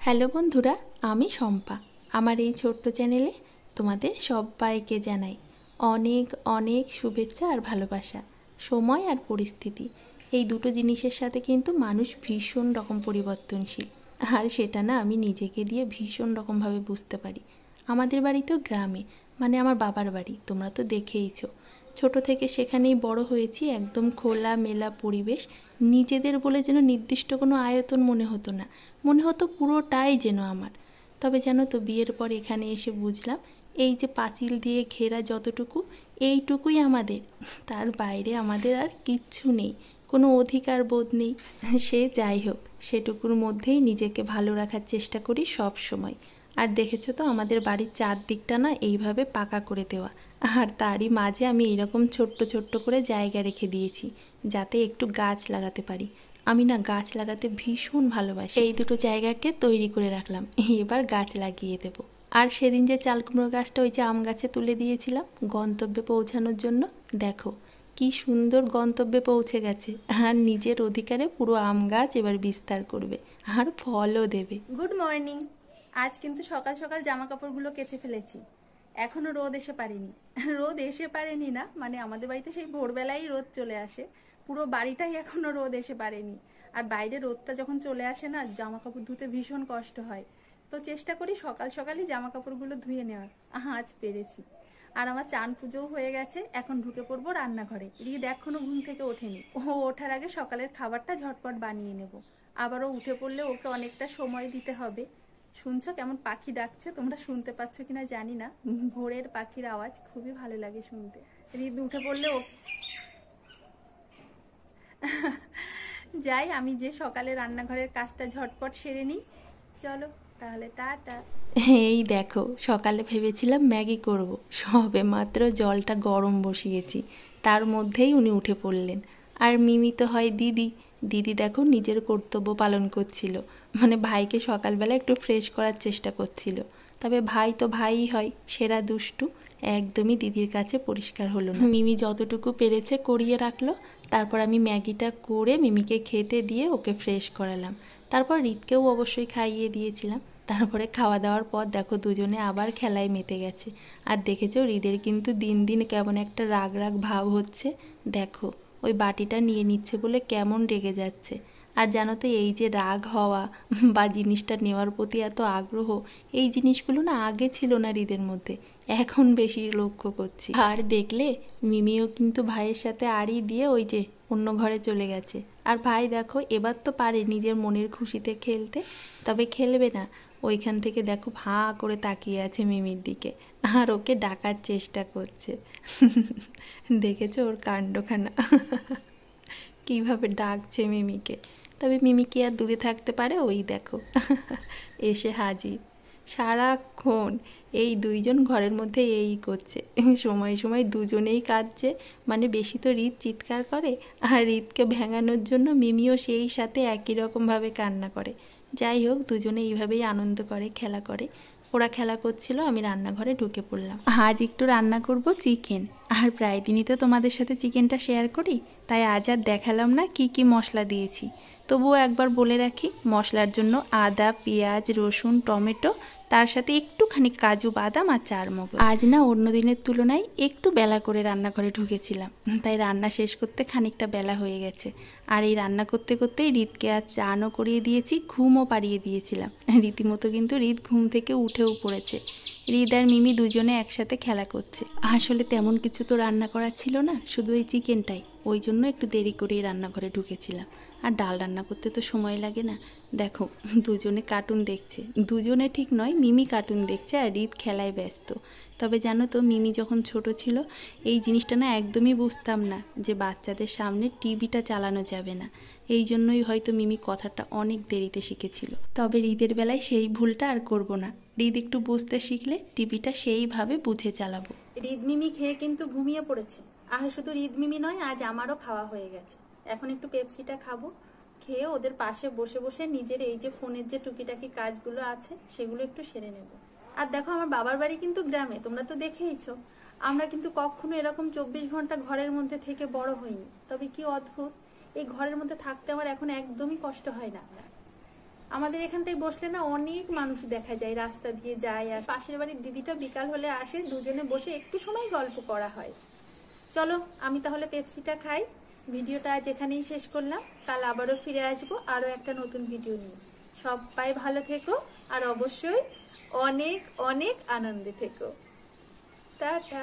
Hello বন্ধুরা, আমি শম্পা। আমার এই ছোট্ট চ্যানেলে তোমাদের সবাইকে জানাই অনেক অনেক শুভেচ্ছা আর ভালোবাসা। সময় আর পরিস্থিতি এই দুটো জিনিসের সাথে কিন্তু মানুষ ভীষণ রকম পরিবর্তনশীল, আর সেটা না আমি নিজেকে দিয়ে ভীষণ রকমভাবে বুঝতে পারি। আমাদের বাড়িতেও গ্রামে, মানে আমার বাবার বাড়ি, তোমরা তো দেখেইছো। ছোট থেকে সেখানেই বড় হয়েছি, একদম খোলা মেলা পরিবেশ। নিজেদের বলে যেন নির্দিষ্ট কোনো আয়তন মনে হতো না, মনে হতো পুরোটাই যেন আমার। তবে জানো তো, বিয়ের পর এখানে এসে বুঝলাম এই যে পাঁচিল দিয়ে ঘেরা যতটুকু, এইটুকুই আমাদের। তার বাইরে আমাদের আর কিচ্ছু নেই, কোনো অধিকার বোধ নেই। সে যাই হোক, সেটুকুর মধ্যেই নিজেকে ভালো রাখার চেষ্টা করি সব সময়। আর দেখেছো তো, আমাদের বাড়ির চারদিকটা না এইভাবে পাকা করে দেওয়া, আর তারই মাঝে আমি এরকম ছোট্ট ছোট্ট করে জায়গা রেখে দিয়েছি যাতে একটু গাছ লাগাতে পারি। আমি না গাছ লাগাতে ভীষণ ভালোবাসি। এই দুটো জায়গাকে তৈরি করে রাখলাম, এবার গাছ লাগিয়ে দেব। আর সেদিন যে চাল কুমড়ো গাছটা ওই যে আম গাছে তুলে দিয়েছিলাম গন্তব্যে পৌঁছানোর জন্য, দেখো কি সুন্দর গন্তব্যে পৌঁছে গেছে। আর নিজের অধিকারে পুরো আম গাছ এবার বিস্তার করবে আর ফলও দেবে। Good morning. আজ কিন্তু সকাল সকাল জামা কাপড়গুলো কেচে ফেলেছি। এখনো রোদ এসে পারেনি। রোদ এসে পারেনি না, মানে আমাদের বাড়িতে সেই ভোরবেলায় রোদ চলে আসে, পুরো বাড়িটাই এখনো রোদ এসে পারেনি। আর বাইরে রোদটা যখন চলে আসে না, জামা কাপড় ধুতে ভীষণ কষ্ট হয়। তো চেষ্টা করি সকাল সকালই জামা কাপড়গুলো ধুয়ে নেওয়ার। আজ পেরেছি। আর আমার চান পুজোও হয়ে গেছে, এখন ঢুকে পড়বো রান্নাঘরে। রিদ এখনো ঘুম থেকে ওঠেনি, ও ওঠার আগে সকালের খাবারটা ঝটপট বানিয়ে নেব। আবারও উঠে পড়লে ওকে অনেকটা সময় দিতে হবে। শুনছো কেমন পাখি ডাকছে? তোমরা শুনতে পাচ্ছ কিনা জানি না, ভোরের পাখির আওয়াজ খুবই ভালো লাগে শুনতে। রিদ উঠে পড়লে ও যাই, আমি যে সকালে রান্নাঘরের কাজটা ঝটপট সেরে নিই। চলো তাহলে, টাটা। এই দেখো, সকালে ভেবেছিলাম ম্যাগি করব, সবে মাত্র জলটা গরম বসিয়েছি, তার মধ্যেই উনি উঠে পড়লেন। আর মিমি তো হয় দিদি, দিদি দেখো নিজের কর্তব্য পালন করছিল, মানে ভাইকে সকালবেলা একটু ফ্রেশ করার চেষ্টা করছিল। তবে ভাই তো ভাইই হয়, সেরা দুষ্টু, একদমই দিদির কাছে পরিষ্কার হলো না। মিমি যতটুকু পেরেছে করিয়ে রাখলো। তারপর আমি ম্যাগিটা করে মিমিকে খেতে দিয়ে ওকে ফ্রেশ করালাম। তারপর রিতকেও অবশ্যই খাইয়ে দিয়েছিলাম। তারপরে খাওয়া দাওয়ার পর দেখো দুজনে আবার খেলায় মেতে গেছে। আর দেখেছো হৃদের কিন্তু দিন দিন কেমন একটা রাগ রাগ ভাব হচ্ছে। দেখো ওই বাটিটা নিয়ে নিচ্ছে বলে কেমন রেগে যাচ্ছে। আর জানো তো, এই যে রাগ হওয়া বা জিনিসটা নেওয়ার প্রতি এত আগ্রহ, এই জিনিসগুলো না আগে ছিল না হৃদের মধ্যে, এখন বেশি লক্ষ্য করছি। আর দেখলে মিমিও কিন্তু ভাইয়ের সাথে আড়ি দিয়ে ওই যে অন্য ঘরে চলে গেছে। আর ভাই দেখো এবার তো পারে নিজের মনের খুশিতে খেলতে, তবে খেলবে না। ওইখান থেকে দেখো ভাঁ করে তাকিয়ে আছে মিমির দিকে, আর ওকে ডাকার চেষ্টা করছে। দেখেছো ওর কাণ্ডখানা, কীভাবে ডাকছে মিমিকে। তবে মিমি কি আর দূরে থাকতে পারে? ওই দেখো এসে হাজির। সারাক্ষণ এই দুইজন ঘরের মধ্যে এই করছে, সময় সময় দুজনেই কাঁদছে। মানে বেশি তো রিত চিৎকার করে, আর রিতকে ভেঙানোর জন্য মিমিও সেই সাথে একই রকমভাবে কান্না করে। যাই হোক, দুজনে এইভাবেই আনন্দ করে, খেলা করে। ওরা খেলা করছিল, আমি রান্নাঘরে ঢুকে পড়লাম। আজ একটু রান্না করব চিকেন, আর প্রায় দিনই তো তোমাদের সাথে চিকেনটা শেয়ার করি, তাই আজ আর দেখালাম না কি কি মশলা দিয়েছি। তবুও একবার বলে রাখি, মশলার জন্য আদা, পেঁয়াজ, রসুন, টমেটো, তার সাথে একটুখানি কাজু বাদাম আর চারমগজ। আজ না অন্য দিনের তুলনায় একটু বেলা করে রান্নাঘরে ঢুকেছিলাম, তাই রান্না শেষ করতে খানিকটা বেলা হয়ে গেছে। আর এই রান্না করতে করতেই রিতকে আজ চানও করিয়ে দিয়েছি, ঘুমও পাড়িয়ে দিয়েছিলাম। রীতিমতো কিন্তু রিত ঘুম থেকে উঠেও পড়েছে। রিত আর মিমি দুজনে একসাথে খেলা করছে। আসলে তেমন কিছু তো রান্না করার ছিল না, শুধু এই চিকেনটাই, ওই জন্য একটু দেরি করেই রান্নাঘরে ঢুকেছিলাম। আর ডাল রান্না করতে তো সময় লাগে না। দেখো দুজনে কার্টুন দেখছে, দুজনে ঠিক নয়, মিমি কার্টুন দেখছে আর রিত খেলায় ব্যস্ত। তবে জানো তো, মিমি যখন ছোট ছিল এই জিনিসটা না একদমই বুঝতাম না যে বাচ্চাদের সামনে টিভিটা চালানো যাবে না। এই জন্যই হয়তো মিমি কথাটা অনেক দেরিতে শিখেছিল। তবে রিদের বেলায় সেই ভুলটা আর করব না। রিদ একটু বুঝতে শিখলে টিভিটা সেইভাবে বুঝে চালাবো। রিদ মিমি খেয়ে কিন্তু ঘুমিয়ে পড়েছে। আর শুধু রিদ মিমি নয়, আজ আমারও খাওয়া হয়ে গেছে। এখন একটু পেপসিটা খাবো, খেয়ে ওদের পাশে বসে বসে নিজের এই যে ফোনের যে টুকিটাকি কাজগুলো আছে সেগুলো একটু সেরে নেব। আর দেখো, আমার বাবার বাড়ি কিন্তু গ্রামে, তোমরা তো দেখেইছো। আমরা কিন্তু কখনো এরকম 24 ঘন্টা ঘরের মধ্যে থেকে বড় হইনি। তবে কি অদ্ভুত, এই ঘরের মধ্যে থাকতে আমার এখন একদমই কষ্ট হয় না। আমাদের এখানটায় বসলে না অনেক মানুষ দেখা যায়, রাস্তা দিয়ে যায়। আর পাশের বাড়ির দিদিটা বিকাল হলে আসে, দুজনে বসে একটু সময় গল্প করা হয়। চলো আমি তাহলে পেপসিটা খাই। ভিডিওটা আজ এখানেই শেষ করলাম। কাল আবারও ফিরে আসবো আরও একটা নতুন ভিডিও নিয়ে। সবাই ভালো থেকো আর অবশ্যই অনেক অনেক আনন্দে থেকো। টাটা।